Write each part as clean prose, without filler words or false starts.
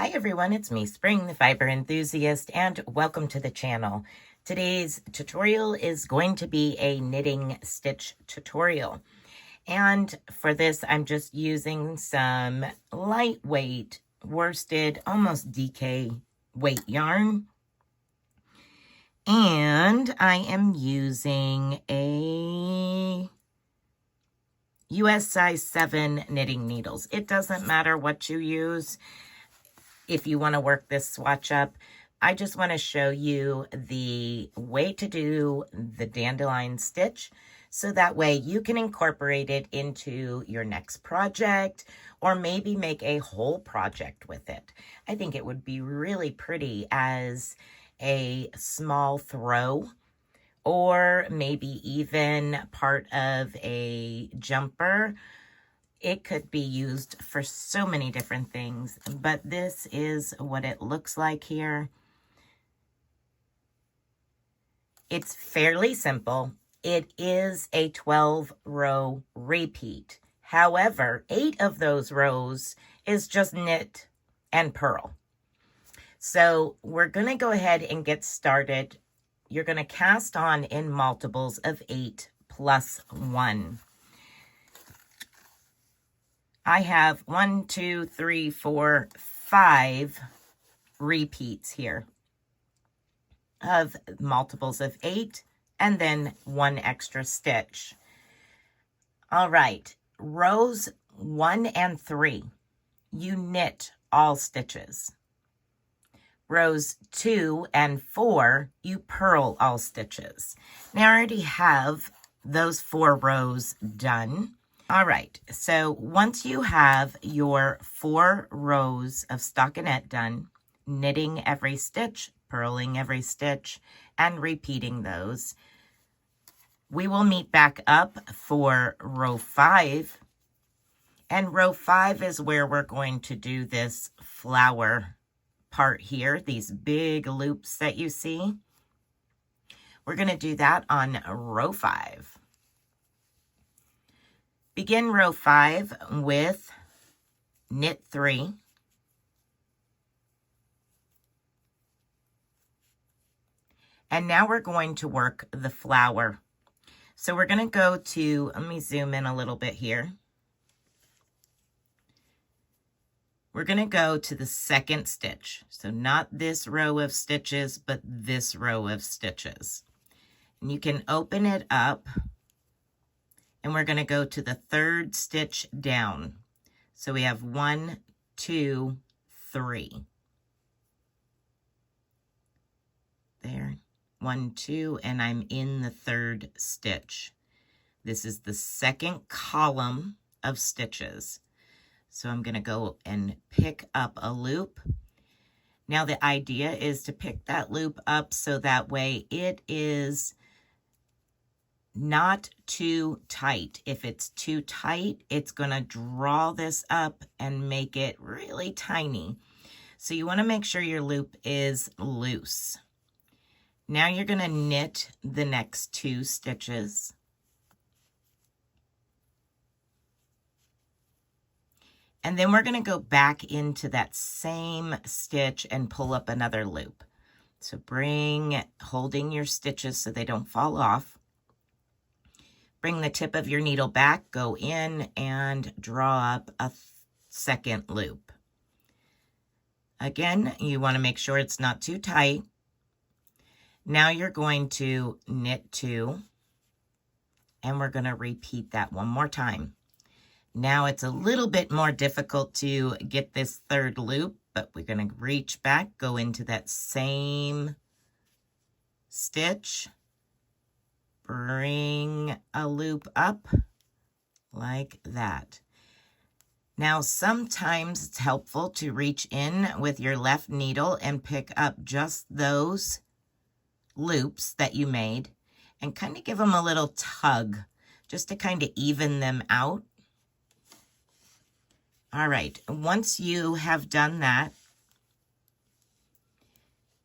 Hi everyone, it's me, Spring, the fiber enthusiast, and welcome to the channel. Today's tutorial is going to be a knitting stitch tutorial. And for this, I'm just using some lightweight worsted, almost DK weight yarn. And I am using a US size 7 knitting needles. It doesn't matter what you use if you want to work this swatch up. I just want to show you the way to do the dandelion stitch so that way you can incorporate it into your next project or maybe make a whole project with it. I think it would be really pretty as a small throw or maybe even part of a jumper. It could be used for so many different things, but this is what it looks like here. It's fairly simple. It is a 12-row repeat. However, 8 of those rows is just knit and purl. So we're going to go ahead and get started. You're going to cast on in multiples of 8 plus 1. I have 1, 2, 3, 4, 5 repeats here of multiples of 8 and then 1 extra stitch. All right, rows 1 and 3, you knit all stitches. Rows 2 and 4, you purl all stitches. Now I already have those 4 rows done. All right, so once you have your 4 rows of stockinette done, knitting every stitch, purling every stitch, and repeating those, we will meet back up for row 5. And row 5 is where we're going to do this flower part here, these big loops that you see. We're going to do that on row 5. Begin row 5 with knit 3. And now we're going to work the flower. So we're going to go to, let me zoom in a little bit here. We're going to go to the second stitch. So not this row of stitches, but this row of stitches. And you can open it up. And we're going to go to the 3rd stitch down. So we have 1, 2, 3. There, 1, 2, and I'm in the 3rd stitch. This is the 2nd column of stitches. So I'm going to go and pick up a loop. Now the idea is to pick that loop up so that way it is not too tight. If it's too tight, it's going to draw this up and make it really tiny. So you want to make sure your loop is loose. Now you're going to knit the next 2 stitches. And then we're going to go back into that same stitch and pull up another loop. So holding your stitches so they don't fall off. Bring the tip of your needle back, go in and draw up a 2nd loop. Again, you want to make sure it's not too tight. Now you're going to knit 2, and we're going to repeat that one more time. Now it's a little bit more difficult to get this 3rd loop, but we're going to reach back, go into that same stitch, bring a loop up like that. Now, sometimes it's helpful to reach in with your left needle and pick up just those loops that you made and kind of give them a little tug just to kind of even them out. All right, once you have done that,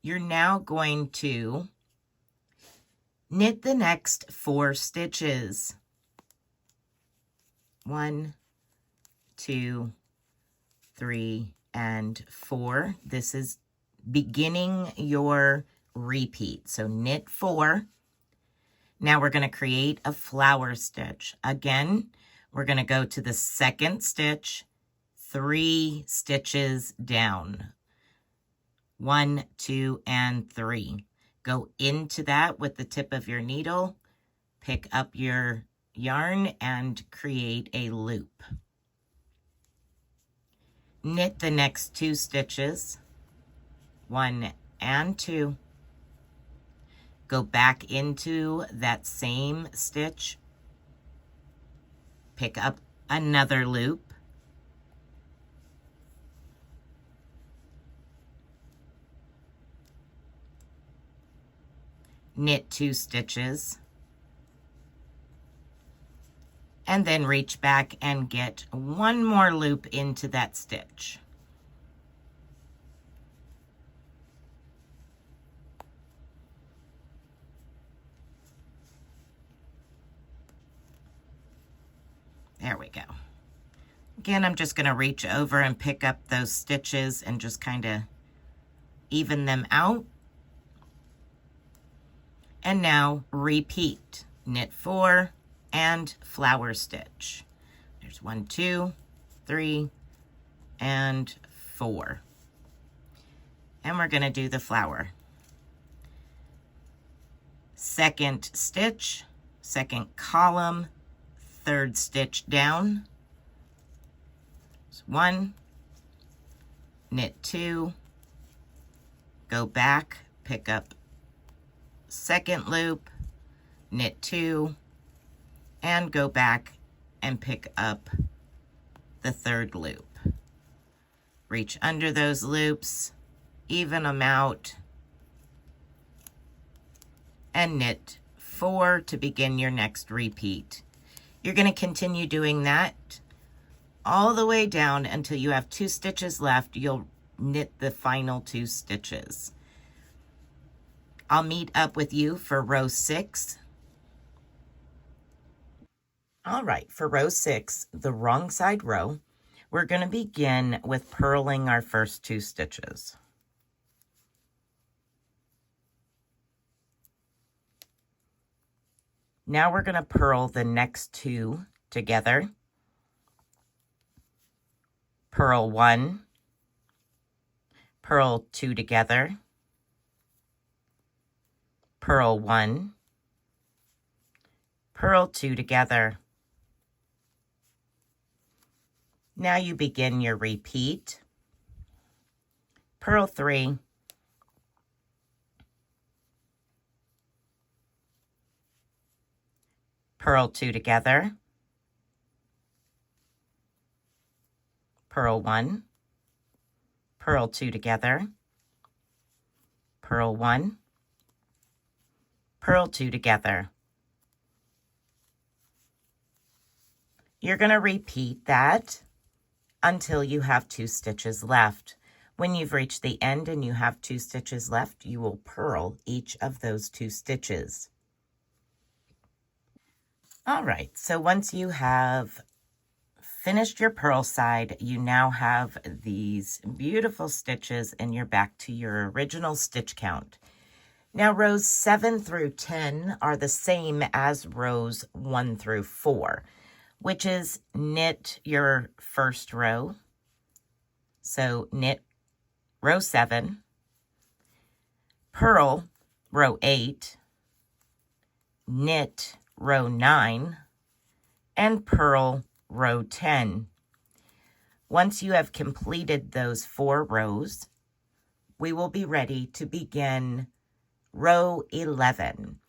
you're now going to knit the next 4 stitches. 1, 2, 3, and 4. This is beginning your repeat. So knit 4. Now we're going to create a flower stitch. Again, we're going to go to the second stitch, 3 stitches down. 1, 2, and 3. Go into that with the tip of your needle, pick up your yarn, and create a loop. Knit the next 2 stitches, 1 and 2. Go back into that same stitch, pick up another loop, knit 2 stitches, and then reach back and get 1 more loop into that stitch. There we go. Again, I'm just going to reach over and pick up those stitches and just kind of even them out. And now repeat. Knit 4 and flower stitch. There's 1, 2, 3, and 4. And we're going to do the flower. Second stitch, second column, third stitch down. 1, knit 2, go back, pick up second loop, knit 2, and go back and pick up the third loop. Reach under those loops, even them out, and knit 4 to begin your next repeat. You're going to continue doing that all the way down until you have 2 stitches left. You'll knit the final 2 stitches. I'll meet up with you for row 6. All right, for row 6, the wrong side row, we're going to begin with purling our first 2 stitches. Now we're going to purl the next 2 together. Purl 1, purl 2 together, purl 1, purl 2 together. Now you begin your repeat. Purl 3, purl 2 together, purl 1, purl 2 together, purl 1, purl 2 together. You're going to repeat that until you have 2 stitches left. When you've reached the end and you have 2 stitches left, you will purl each of those 2 stitches. All right, so once you have finished your purl side, you now have these beautiful stitches and you're back to your original stitch count. Now rows 7 through 10 are the same as rows 1 through 4, which is knit your first row. So knit row 7, purl row 8, knit row 9, and purl row 10. Once you have completed those 4 rows, we will be ready to begin row 11.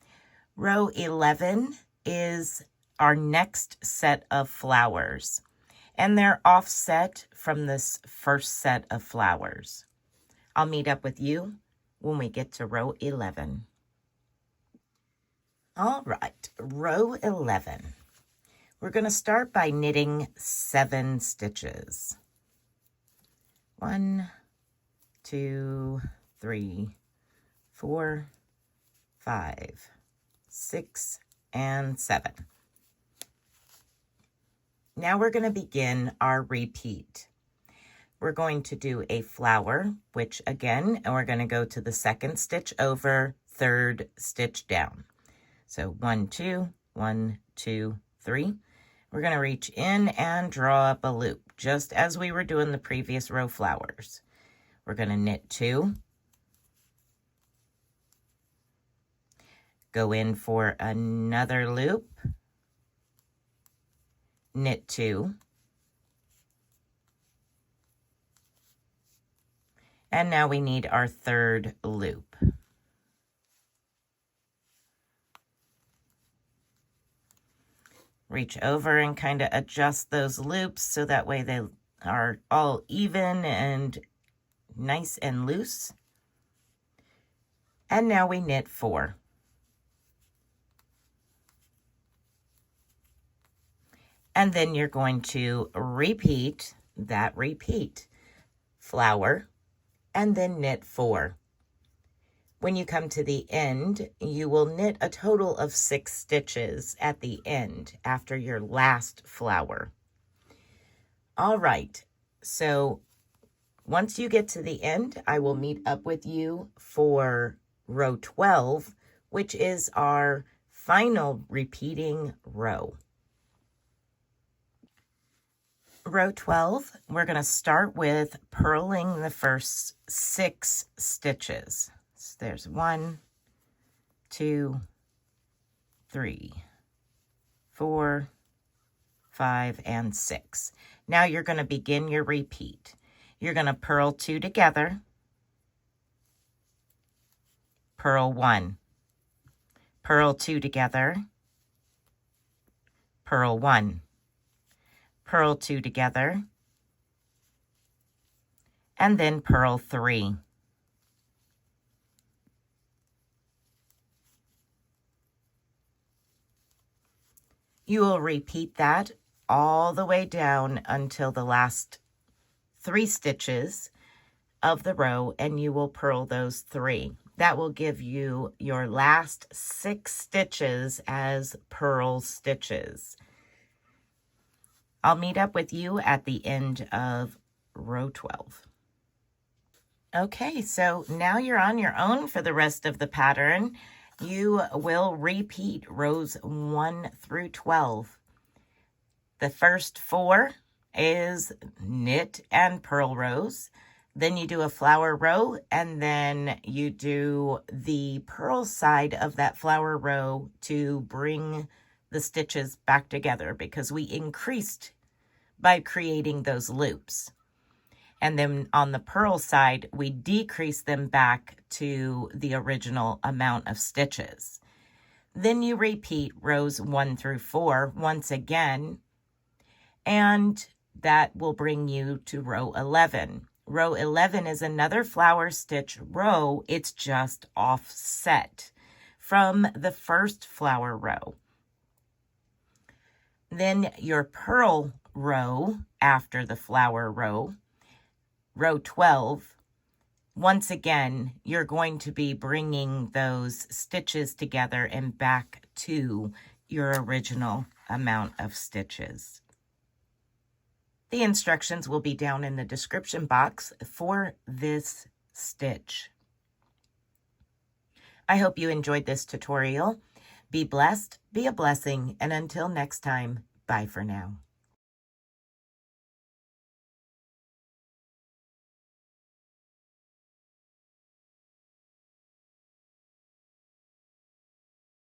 Row 11 is our next set of flowers, and they're offset from this first set of flowers. I'll meet up with you when we get to row 11. All right, row 11. We're going to start by knitting 7 stitches. 1, 2, 3, 4, 5, 6, and 7. Now we're going to begin our repeat. we're going to do a flower, which again, and we're going to go to the second stitch over, third stitch down. So 1, 2, 1, 2, 3. We're going to reach in and draw up a loop, just as we were doing the previous row flowers. We're going to knit 2, go in for another loop, knit 2, and now we need our third loop. Reach over and kind of adjust those loops so that way they are all even and nice and loose. And now we knit 4. And then you're going to repeat that repeat. Flower, and then knit 4. When you come to the end, you will knit a total of 6 stitches at the end after your last flower. All right, so once you get to the end, I will meet up with you for row 12, which is our final repeating row. Row 12, we're going to start with purling the first 6 stitches. So there's 1, 2, 3, 4, 5, and 6. Now you're going to begin your repeat. You're going to purl 2 together, purl 1, purl 2 together, purl 1, purl 2 together, and then purl 3. You will repeat that all the way down until the last 3 stitches of the row, and you will purl those 3. That will give you your last 6 stitches as purl stitches. I'll meet up with you at the end of row 12. Okay, so now you're on your own for the rest of the pattern. You will repeat rows 1 through 12. The first 4 is knit and purl rows. Then you do a flower row, and then you do the purl side of that flower row to bring the stitches back together because we increased by creating those loops. And then on the purl side, we decrease them back to the original amount of stitches. Then you repeat rows 1 through 4 once again, and that will bring you to row 11. Row 11 is another flower stitch row. It's just offset from the first flower row. Then your purl row after the flower row, row 12, once again, you're going to be bringing those stitches together and back to your original amount of stitches. The instructions will be down in the description box for this stitch. I hope you enjoyed this tutorial. Be blessed, be a blessing, and until next time, bye for now.